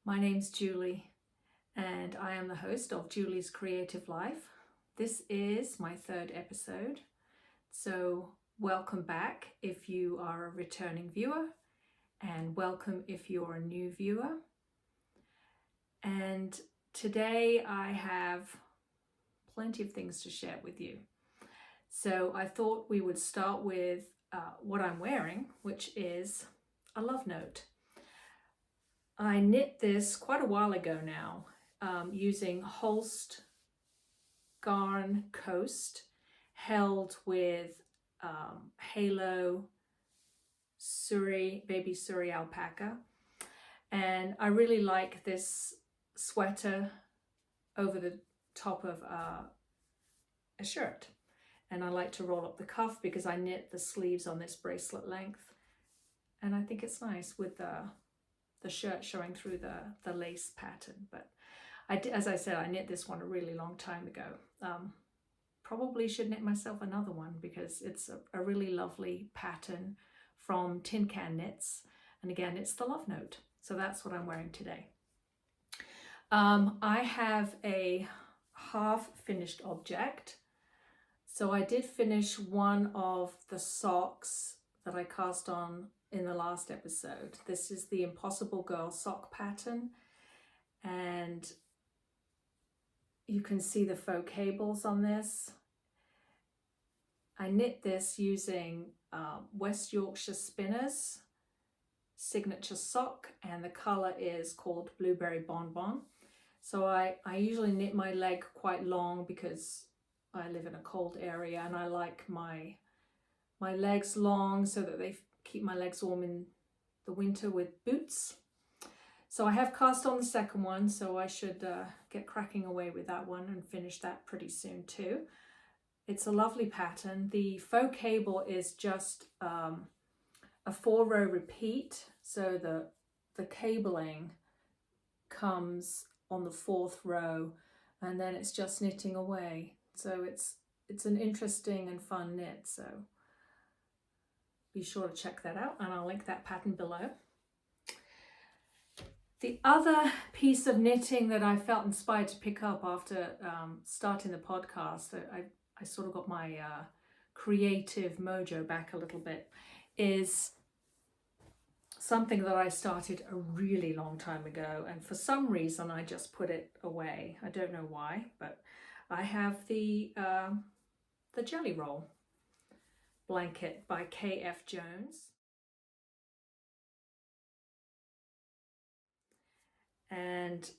My name's Julie, and I am the host of Julie's Creative Life. This is my third episode, so welcome back if you are a returning viewer, and welcome if you're a new viewer. And today I have plenty of things to share with you. So I thought we would start with what I'm wearing, which is a love note. I knit this quite a while ago now, using Holst Garn Coast, held with Halo baby Surrey alpaca. And I really like this sweater over the top of a shirt. And I like to roll up the cuff because I knit the sleeves on this bracelet length. And I think it's nice with the shirt showing through the lace pattern. But as I said, I knit this one a really long time ago. Probably should knit myself another one because it's a really lovely pattern from Tin Can Knits. And again, it's the love note. So that's what I'm wearing today. I have a half finished object. So I did finish one of the socks that I cast on in the last episode. This is the Impossible Girl sock pattern, and you can see the faux cables on this. I knit this using West Yorkshire Spinners signature sock, and the color is called Blueberry Bonbon. So I usually knit my leg quite long because I live in a cold area and I like my legs long so that they keep my legs warm in the winter with boots. So I have cast on the second one, so I should get cracking away with that one and finish that pretty soon too. It's a lovely pattern. The faux cable is just a 4-row repeat, so the cabling comes on the 4th row and then it's just knitting away. So it's an interesting and fun knit, so be sure to check that out, and I'll link that pattern below. The other piece of knitting that I felt inspired to pick up after starting the podcast, I sort of got my creative mojo back a little bit, is something that I started a really long time ago, and for some reason I just put it away. I don't know why, but I have the Jelly Roll blanket by K.F. Jones. And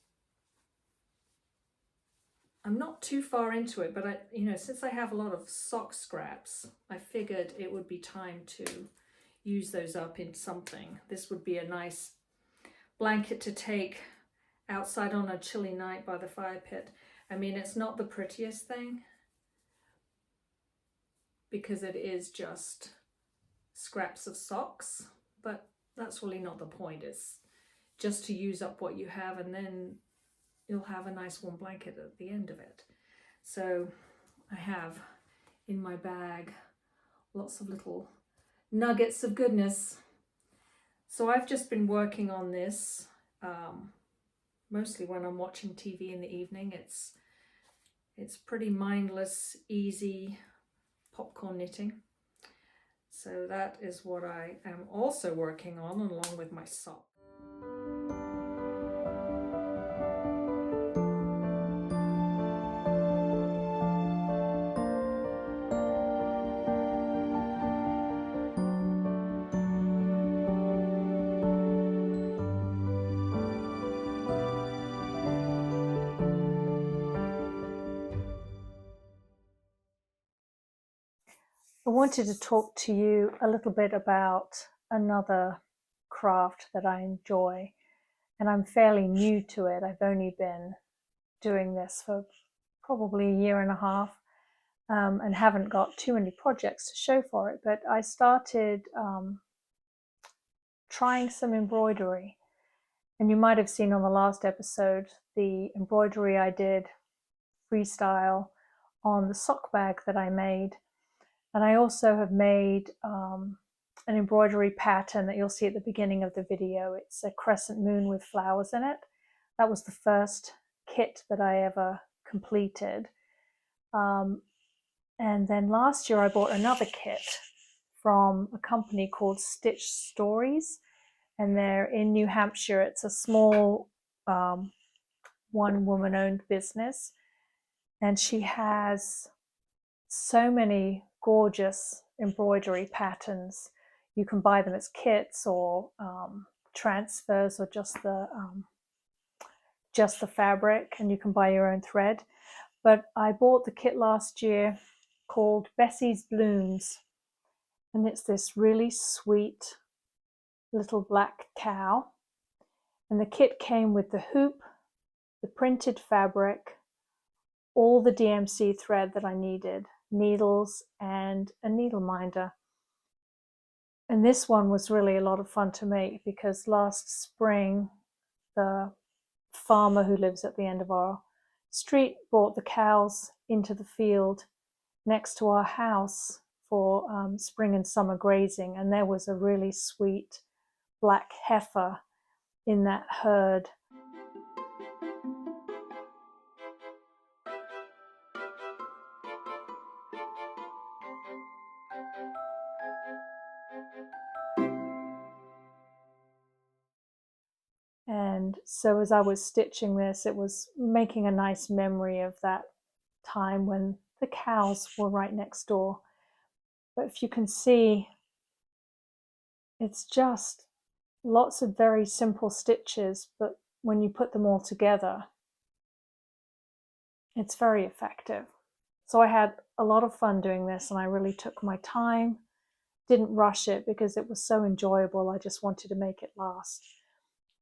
I'm not too far into it, but since I have a lot of sock scraps, I figured it would be time to use those up in something. This would be a nice blanket to take outside on a chilly night by the fire pit. I mean, it's not the prettiest thing because it is just scraps of socks, but that's really not the point. It's just to use up what you have, and then you'll have a nice warm blanket at the end of it. So I have in my bag lots of little nuggets of goodness. So I've just been working on this mostly when I'm watching TV in the evening. It's pretty mindless, easy popcorn knitting. So that is what I am also working on along with my sock. I wanted to talk to you a little bit about another craft that I enjoy, and I'm fairly new to it. I've only been doing this for probably a year and a half, and haven't got too many projects to show for it, but I started trying some embroidery. And you might have seen on the last episode the embroidery I did freestyle on the sock bag that I made. And I also have made an embroidery pattern that you'll see at the beginning of the video. It's a crescent moon with flowers in it. that was the first kit that I ever completed. And then last year I bought another kit from a company called Stitch Stories, and they're in New Hampshire. It's a small one-woman owned business, and she has so many gorgeous embroidery patterns. You can buy them as kits or transfers, or just the fabric, and you can buy your own thread. But I bought the kit last year called Bessie's Blooms, and it's this really sweet little black cow. And the kit came with the hoop, the printed fabric, all the DMC thread that I needed, needles, and a needle minder. And this one was really a lot of fun to make, because last spring the farmer who lives at the end of our street brought the cows into the field next to our house for spring and summer grazing, and there was a really sweet black heifer in that herd. And so as I was stitching this, it was making a nice memory of that time when the cows were right next door. But if you can see, it's just lots of very simple stitches, but when you put them all together, it's very effective. So I had a lot of fun doing this, and I really took my time, didn't rush it because it was so enjoyable. I just wanted to make it last.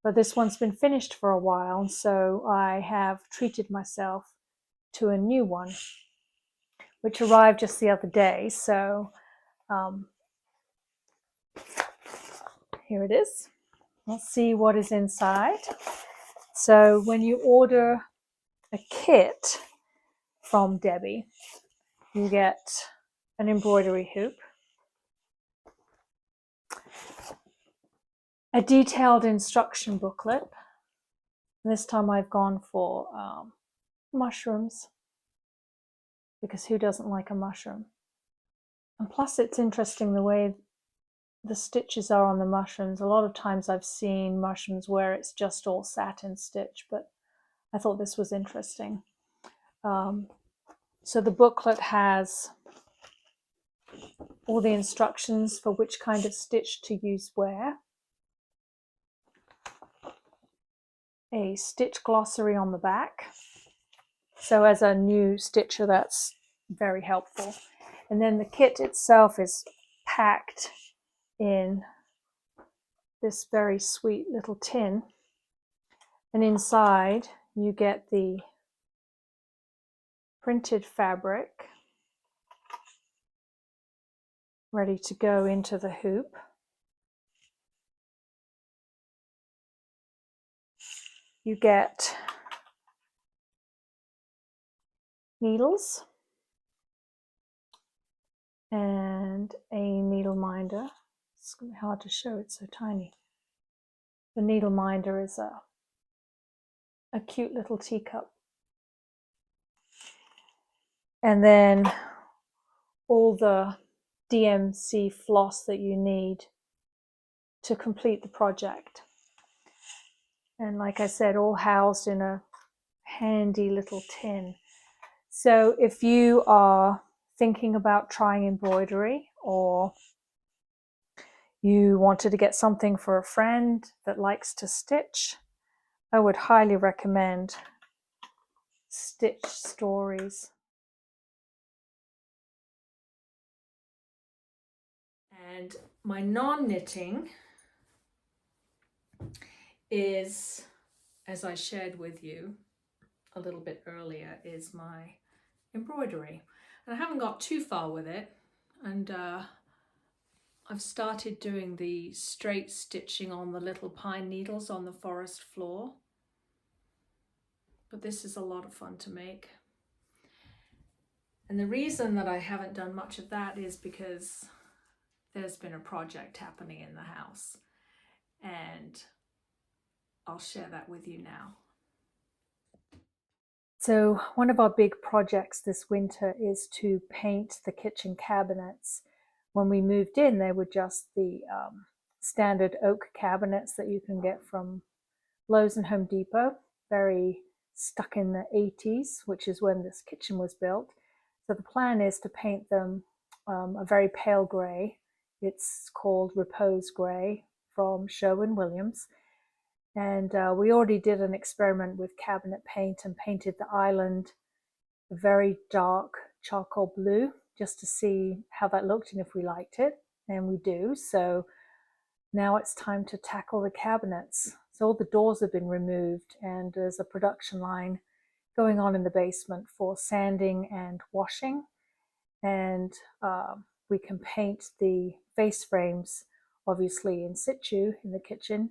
But this one's been finished for a while, so I have treated myself to a new one, which arrived just the other day. So here it is. Let's see what is inside. So when you order a kit from Debbie, you get an embroidery hoop, a detailed instruction booklet. This time I've gone for mushrooms, because who doesn't like a mushroom? And plus it's interesting the way the stitches are on the mushrooms. A lot of times I've seen mushrooms where it's just all satin stitch, but I thought this was interesting. So the booklet has all the instructions for which kind of stitch to use where, a stitch glossary on the back. So as a new stitcher, that's very helpful. And then the kit itself is packed in this very sweet little tin. And inside you get the printed fabric ready to go into the hoop. You get needles and a needle minder. It's going to be hard to show, it's so tiny. The needle minder is a cute little teacup. And then all the DMC floss that you need to complete the project. And like I said, all housed in a handy little tin. So if you are thinking about trying embroidery, or you wanted to get something for a friend that likes to stitch, I would highly recommend Stitch Stories. And my non-knitting is, as I shared with you a little bit earlier, is my embroidery. And I haven't got too far with it, and I've started doing the straight stitching on the little pine needles on the forest floor. But this is a lot of fun to make. And the reason that I haven't done much of that is because there's been a project happening in the house, and I'll share that with you now. So one of our big projects this winter is to paint the kitchen cabinets. When we moved in, they were just the standard oak cabinets that you can get from Lowe's and Home Depot, very stuck in the 80s, which is when this kitchen was built. So the plan is to paint them a very pale grey. It's called Repose Grey from Sherwin-Williams. And we already did an experiment with cabinet paint and painted the island a very dark charcoal blue just to see how that looked and if we liked it. And we do. So now it's time to tackle the cabinets. So all the doors have been removed and there's a production line going on in the basement for sanding and washing. And we can paint the face frames, obviously in situ in the kitchen,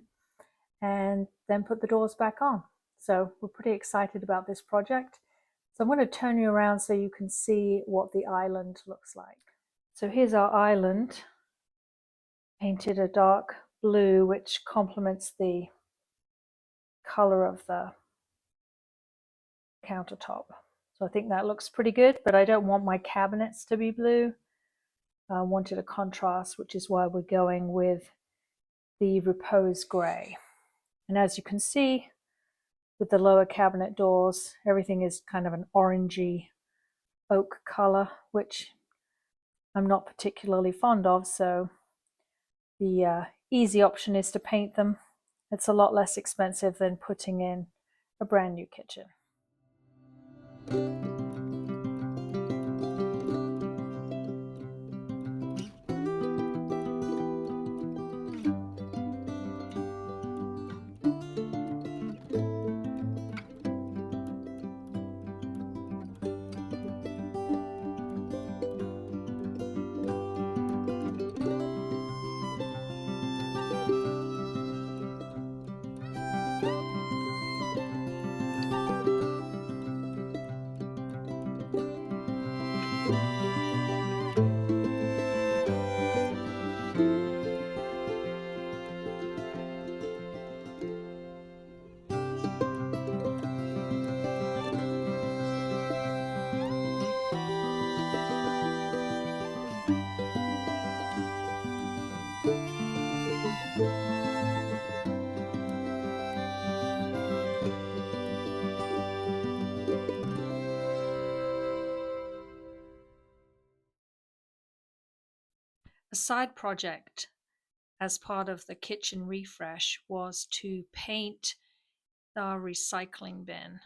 and then put the doors back on. So we're pretty excited about this project. So I'm going to turn you around so you can see what the island looks like. So here's our island, painted a dark blue, which complements the color of the countertop. So I think that looks pretty good, but I don't want my cabinets to be blue. I wanted a contrast, which is why we're going with the Repose Grey. And as you can see, with the lower cabinet doors, everything is kind of an orangey oak color, which I'm not particularly fond of. So the easy option is to paint them. It's a lot less expensive than putting in a brand new kitchen. A side project as part of the kitchen refresh was to paint our recycling bin.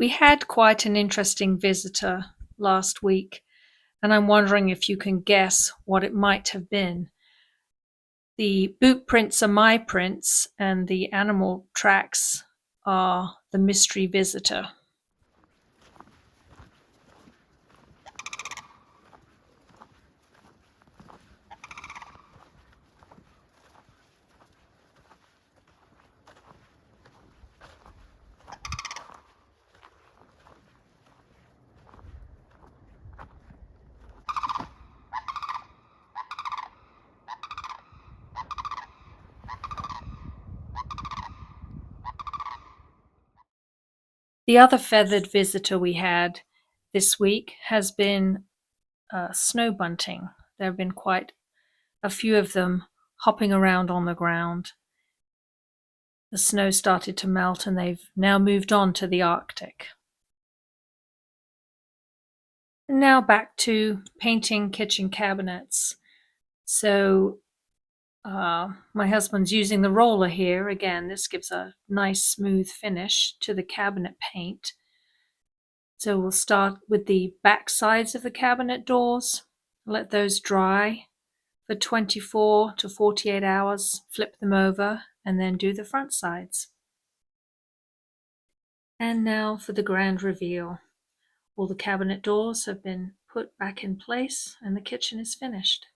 We had quite an interesting visitor last week, and I'm wondering if you can guess what it might have been. The boot prints are my prints, and the animal tracks are the mystery visitor. The other feathered visitor we had this week has been snow bunting. There have been quite a few of them hopping around on the ground. The snow started to melt and they've now moved on to the Arctic. And now back to painting kitchen cabinets. So my husband's using the roller here. Again, this gives a nice smooth finish to the cabinet paint. So we'll start with the back sides of the cabinet doors, let those dry for 24 to 48 hours, flip them over, and then do the front sides. And now for the grand reveal. All the cabinet doors have been put back in place and the kitchen is finished.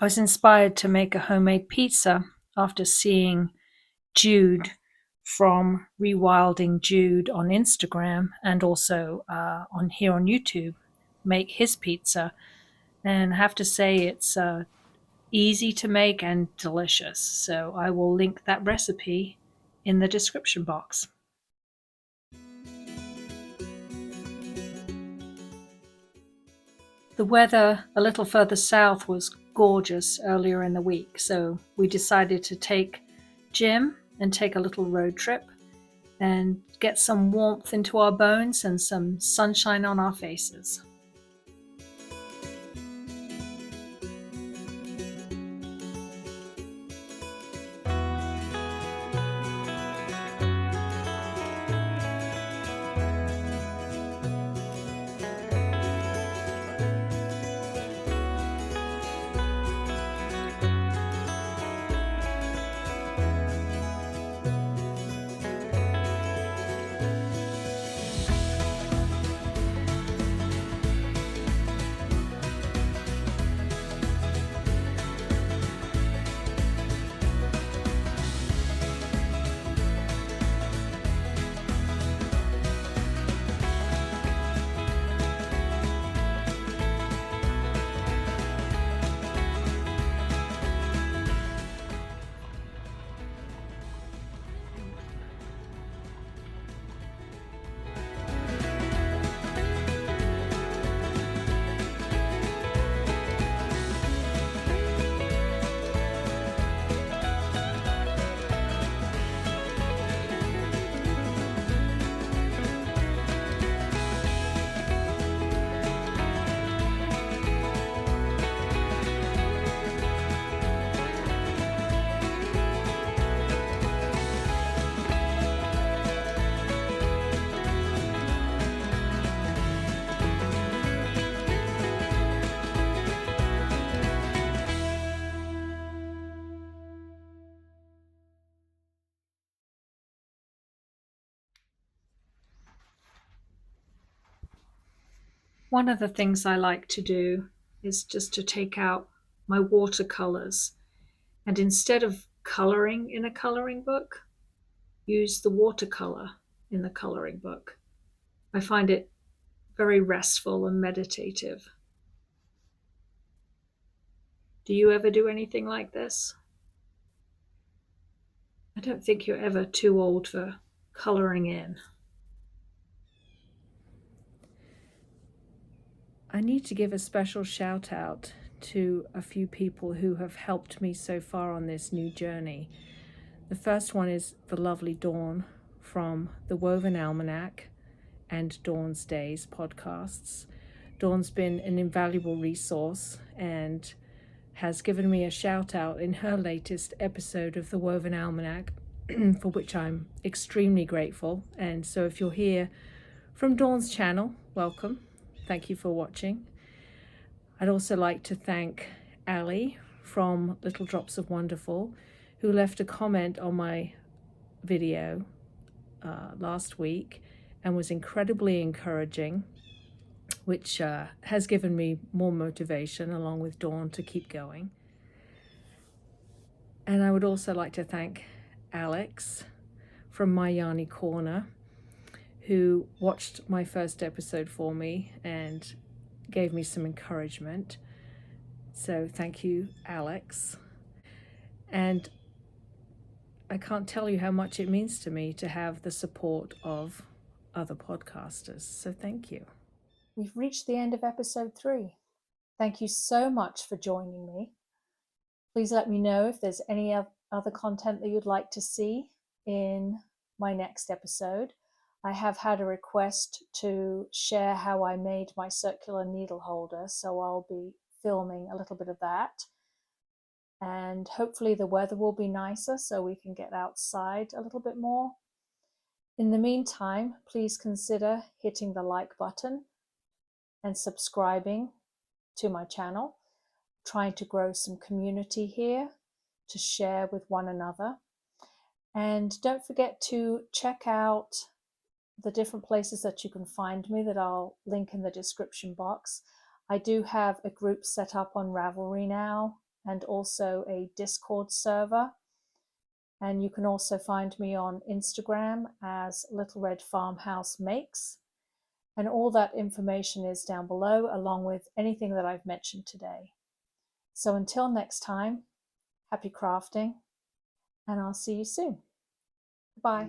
I was inspired to make a homemade pizza after seeing Jude from Rewilding Jude on Instagram and also on here on YouTube make his pizza. And I have to say it's easy to make and delicious. So I will link that recipe in the description box. The weather a little further south was gorgeous earlier in the week, so we decided to take Jim and take a little road trip and get some warmth into our bones and some sunshine on our faces. One of the things I like to do is just to take out my watercolors and instead of coloring in a coloring book, use the watercolor in the coloring book. I find it very restful and meditative. Do you ever do anything like this? I don't think you're ever too old for coloring in. I need to give a special shout out to a few people who have helped me so far on this new journey. The first one is the lovely Dawn from the Woven Almanac and Dawn's Days podcasts. Dawn's been an invaluable resource and has given me a shout out in her latest episode of the Woven Almanac, for which I'm extremely grateful. And so if you're here from Dawn's channel, welcome. Thank you for watching. I'd also like to thank Ali from Little Drops of Wonderful, who left a comment on my video last week and was incredibly encouraging, which has given me more motivation along with Dawn to keep going. And I would also like to thank Alex from My Yarny Corner, who watched my first episode for me and gave me some encouragement. So thank you, Alex. And I can't tell you how much it means to me to have the support of other podcasters. So thank you. We've reached the end of episode 3. Thank you so much for joining me. Please let me know if there's any other content that you'd like to see in my next episode. I have had a request to share how I made my circular needle holder, so I'll be filming a little bit of that. And hopefully the weather will be nicer so we can get outside a little bit more. In the meantime, please consider hitting the like button and subscribing to my channel. Trying to grow some community here to share with one another. And don't forget to check out the different places that you can find me that I'll link in the description box. I do have a group set up on Ravelry now and also a Discord server. And you can also find me on Instagram as Little Red Farmhouse Makes. And all that information is down below, along with anything that I've mentioned today. So until next time, happy crafting, and I'll see you soon. Bye.